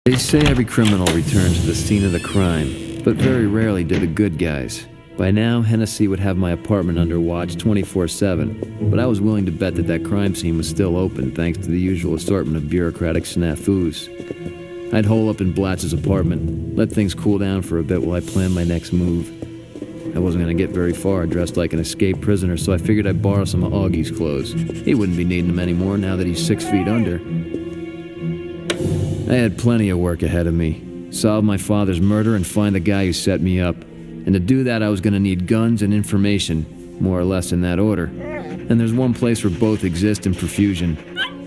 They say every criminal returns to the scene of the crime, but very rarely do the good guys. By now, Hennessy would have my apartment under watch 24/7, but I was willing to bet that that crime scene was still open thanks to the usual assortment of bureaucratic snafus. I'd hole up in Blatz's apartment, let things cool down for a bit while I planned my next move. I wasn't going to get very far dressed like an escaped prisoner, so I figured I'd borrow some of Augie's clothes. He wouldn't be needing them anymore now that he's 6 feet under. I had plenty of work ahead of me. Solve my father's murder and find the guy who set me up. And to do that, I was going to need guns and information, more or less in that order. And there's one place where both exist in profusion: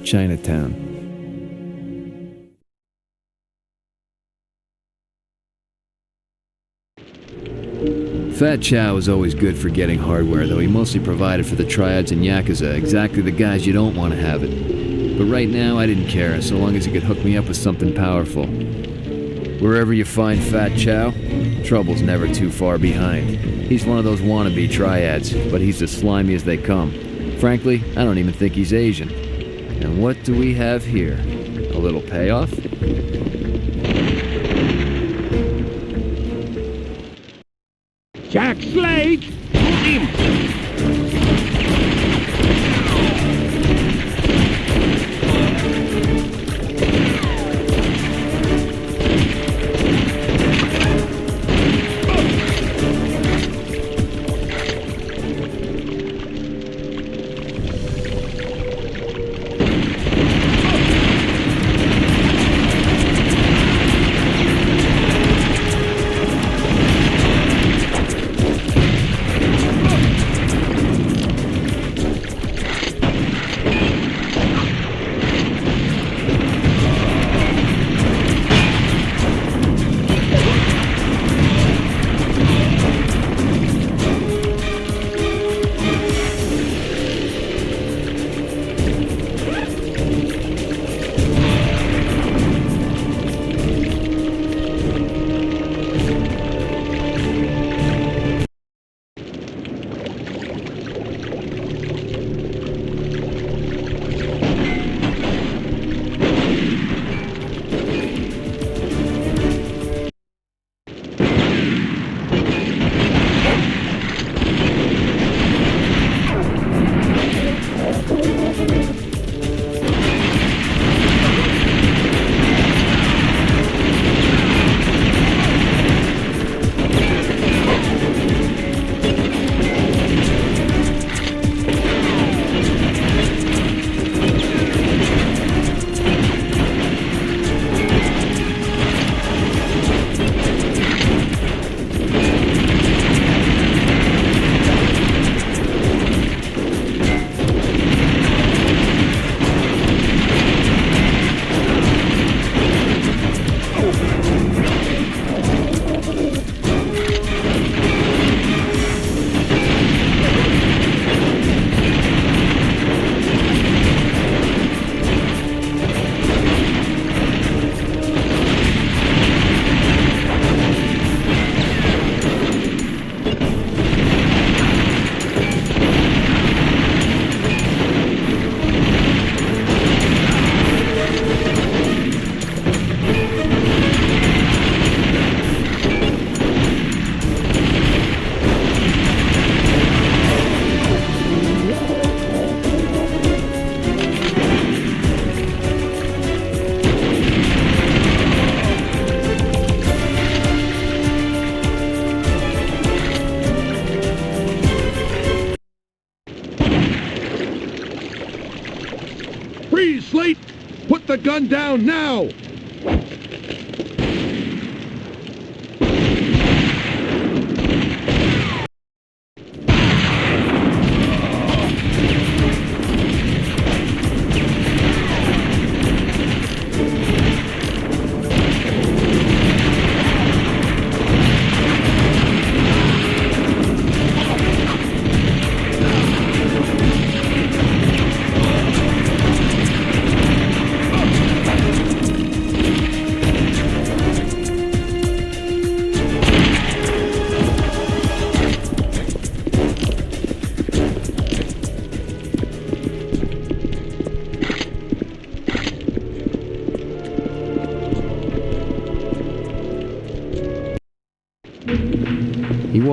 Chinatown. Fat Chow was always good for getting hardware, though he mostly provided for the triads and Yakuza, exactly the guys you don't want to have it. But right now, I didn't care, so long as he could hook me up with something powerful. Wherever you find Fat Chow, trouble's never too far behind. He's one of those wannabe triads, but he's as slimy as they come. Frankly, I don't even think he's Asian. And what do we have here? A little payoff? Jack Slate! Shoot him! Freeze, Slate! Put the gun down now!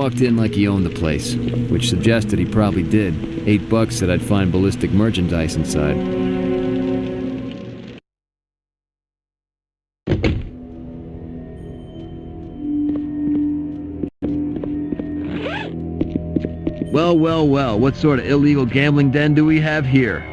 walked in like he owned the place, which suggested he probably did. $8 said I'd find ballistic merchandise inside. Well, well, well, what sort of illegal gambling den do we have here?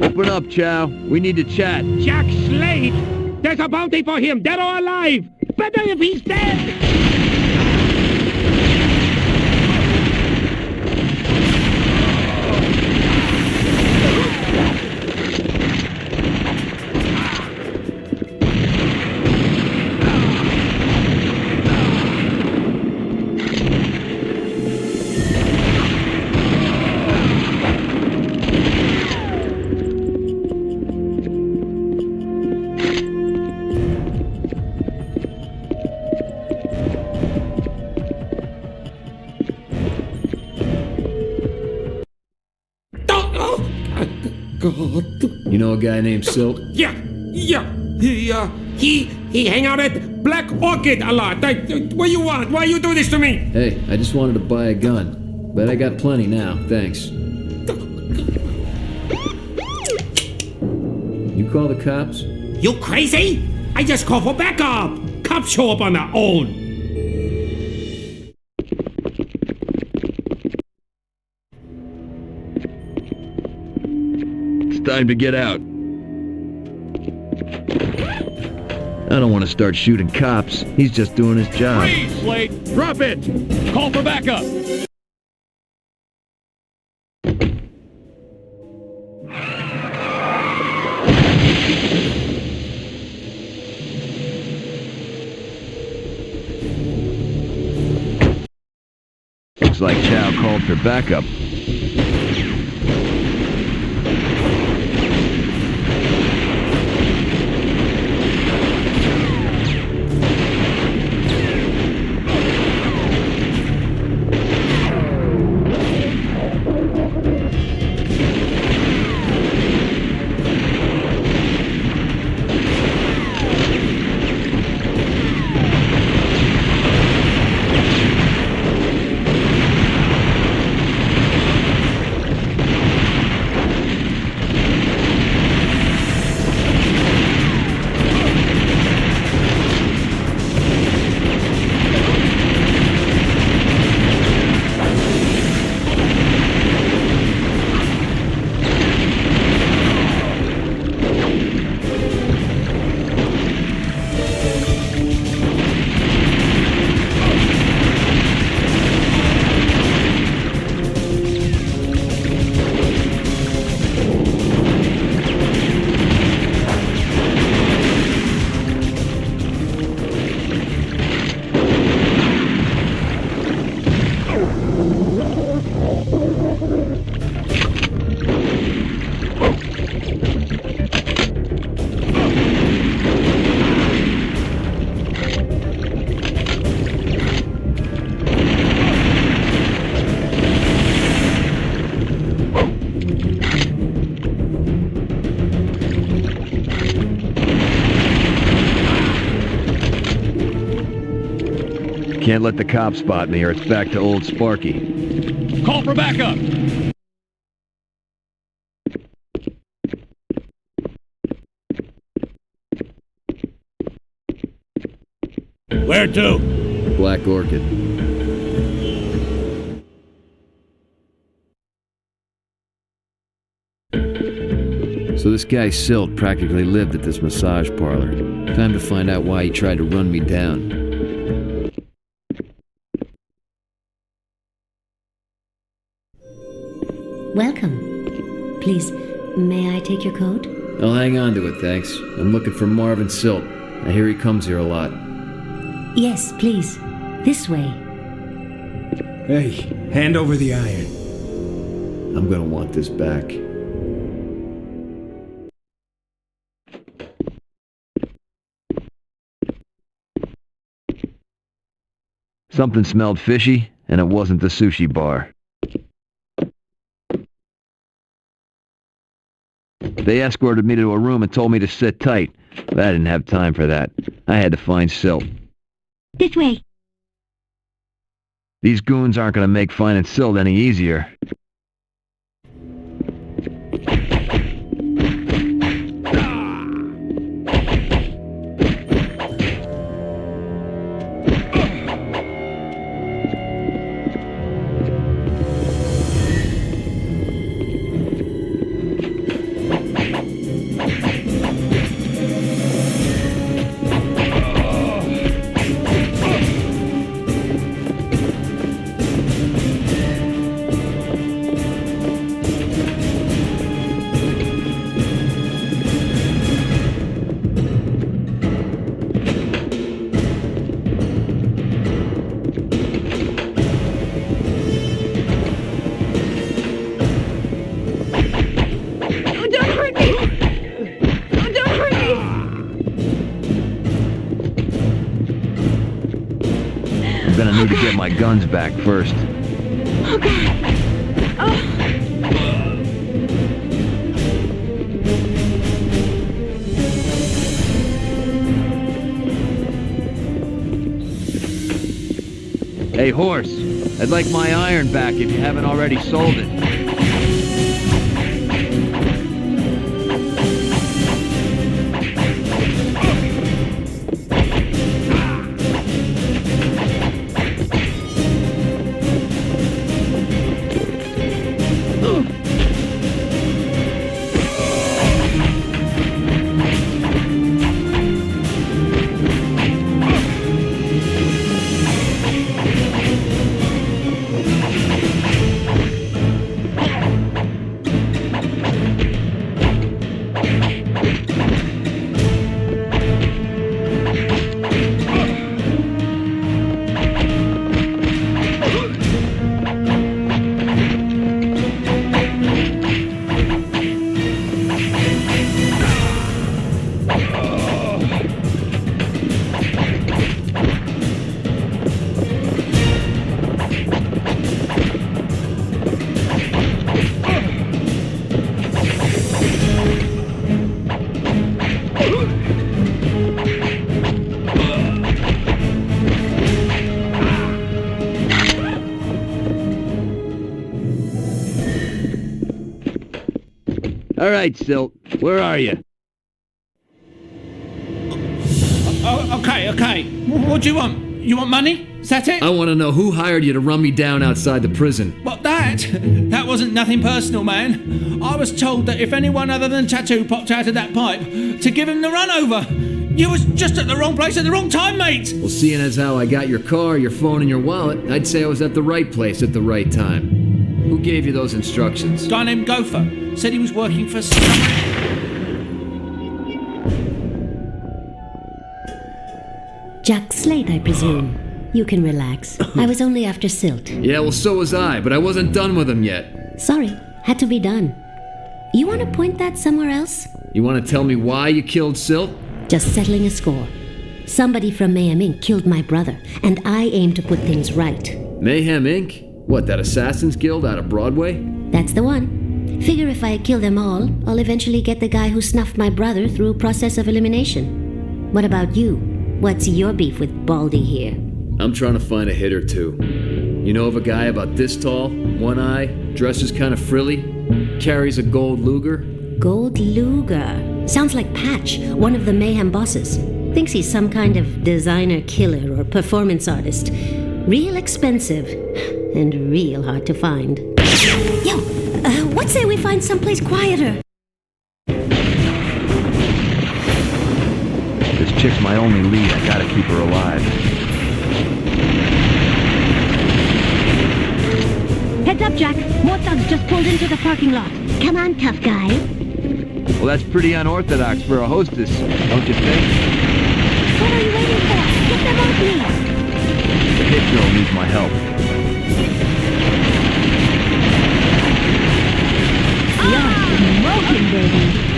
Open up, Chow. We need to chat. Jack Slate! There's a bounty for him, dead or alive! Better if he's dead! You know a guy named Silt? Yeah. He hang out at Black Orchid a lot. What you want? Why you do this to me? Hey, I just wanted to buy a gun. But I got plenty now, thanks. You call the cops? You crazy? I just call for backup. Cops show up on their own. It's time to get out. I don't want to start shooting cops. He's just doing his job. Freeze, Slate! Drop it! Call for backup! Looks like Chow called for backup. Can't let the cops spot me or it's back to old Sparky. Call for backup! Where to? Black Orchid. So this guy Silt practically lived at this massage parlor. Time to find out why he tried to run me down. Welcome. Please, may I take your coat? I'll hang on to it, thanks. I'm looking for Marvin Silt. I hear he comes here a lot. Yes, please. This way. Hey, hand over the iron. I'm gonna want this back. Something smelled fishy, and it wasn't the sushi bar. They escorted me to a room and told me to sit tight, but I didn't have time for that. I had to find Silt. This way. These goons aren't going to make finding Silt any easier. I'm gonna need to get my guns back first. Oh, God. Oh. Hey, horse, I'd like my iron back if you haven't already sold it. All right, Silt, where are you? Okay. What do you want? You want money? Is that it? I want to know who hired you to run me down outside the prison. What, that? That wasn't nothing personal, man. I was told that if anyone other than Tattoo popped out of that pipe, to give him the run over. You was just at the wrong place at the wrong time, mate. Well, seeing as how I got your car, your phone, and your wallet, I'd say I was at the right place at the right time. Who gave you those instructions? Guy named Gopher. Said he was working for Jack Slate, I presume. You can relax. I was only after Silt. Yeah, well, so was I, but I wasn't done with him yet. Sorry, had to be done. You want to point that somewhere else? You want to tell me why you killed Silt? Just settling a score. Somebody from Mayhem Inc. killed my brother, and I aim to put things right. Mayhem Inc.? What, that Assassin's Guild out of Broadway? That's the one. Figure if I kill them all, I'll eventually get the guy who snuffed my brother through process of elimination. What about you? What's your beef with Baldy here? I'm trying to find a hit or two. You know of a guy about this tall, one eye, dresses kind of frilly, carries a gold Luger? Gold Luger. Sounds like Patch, one of the Mayhem bosses. Thinks he's some kind of designer killer or performance artist. Real expensive and real hard to find. Yo, what say we find someplace quieter? This chick's my only lead. I gotta keep her alive. Heads up, Jack. More thugs just pulled into the parking lot. Come on, tough guy. Well, that's pretty unorthodox for a hostess, don't you think? What are you waiting for? Get them off me! The hit girl needs my help. You're smoking, baby.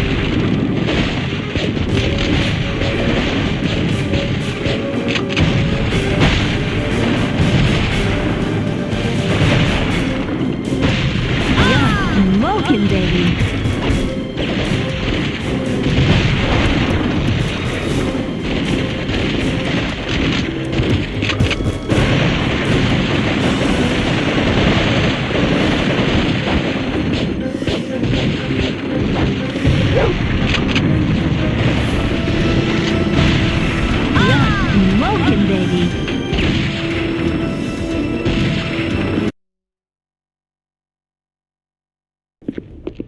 Smoking, baby. Smoking, baby.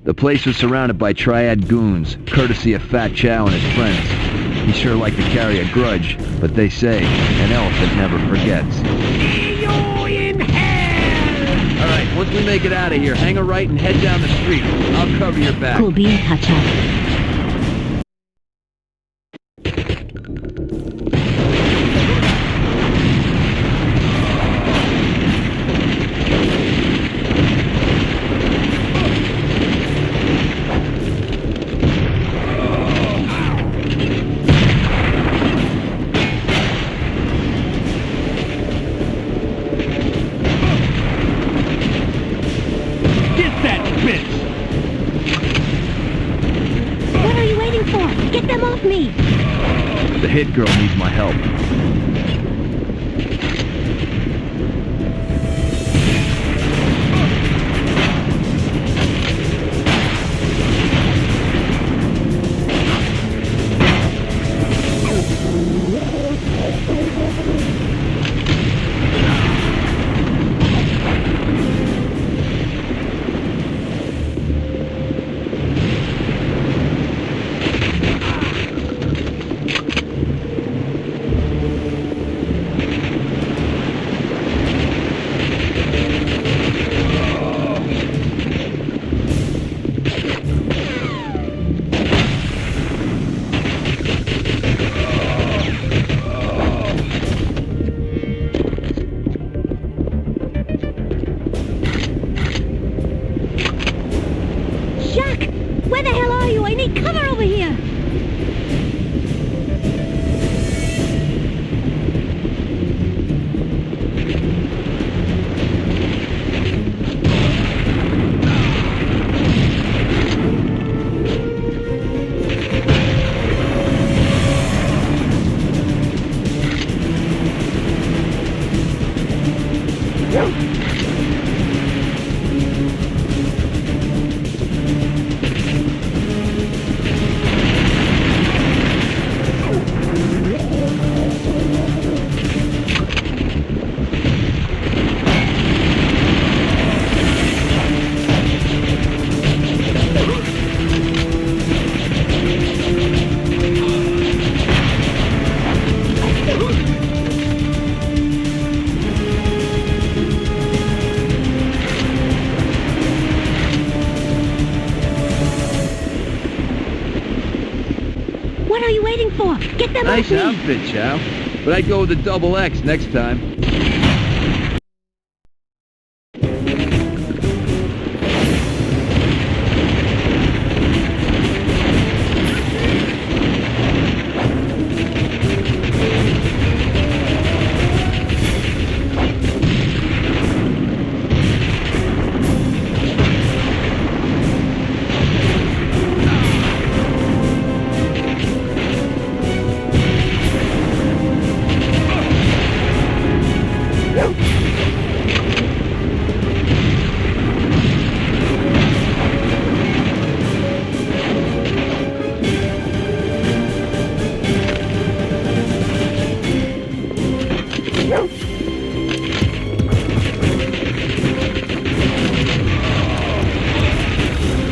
The place was surrounded by triad goons, courtesy of Fat Chow and his friends. He sure liked to carry a grudge, but they say, an elephant never forgets. See you in hell! Alright, once we make it out of here, hang a right and head down the street. I'll cover your back. Cool bean, Hacha. What are you waiting for? Get them off me! The hit girl needs my help. Jack! Where the hell are you? I need cover over here! What are you waiting for? Get them Nice off me! outfit, Chow. But I'd go with the double X next time.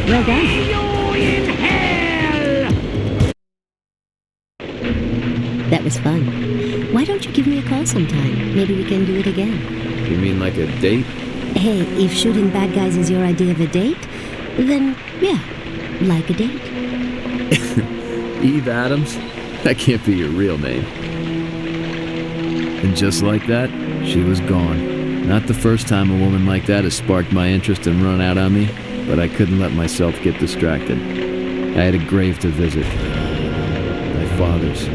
Well done. See you in hell! That was fun. Why don't you give me a call sometime? Maybe we can do it again. You mean like a date? Hey, if shooting bad guys is your idea of a date, then yeah, like a date. Eve Adams? That can't be your real name. And just like that, she was gone. Not the first time a woman like that has sparked my interest and run out on me, but I couldn't let myself get distracted. I had a grave to visit. My father's.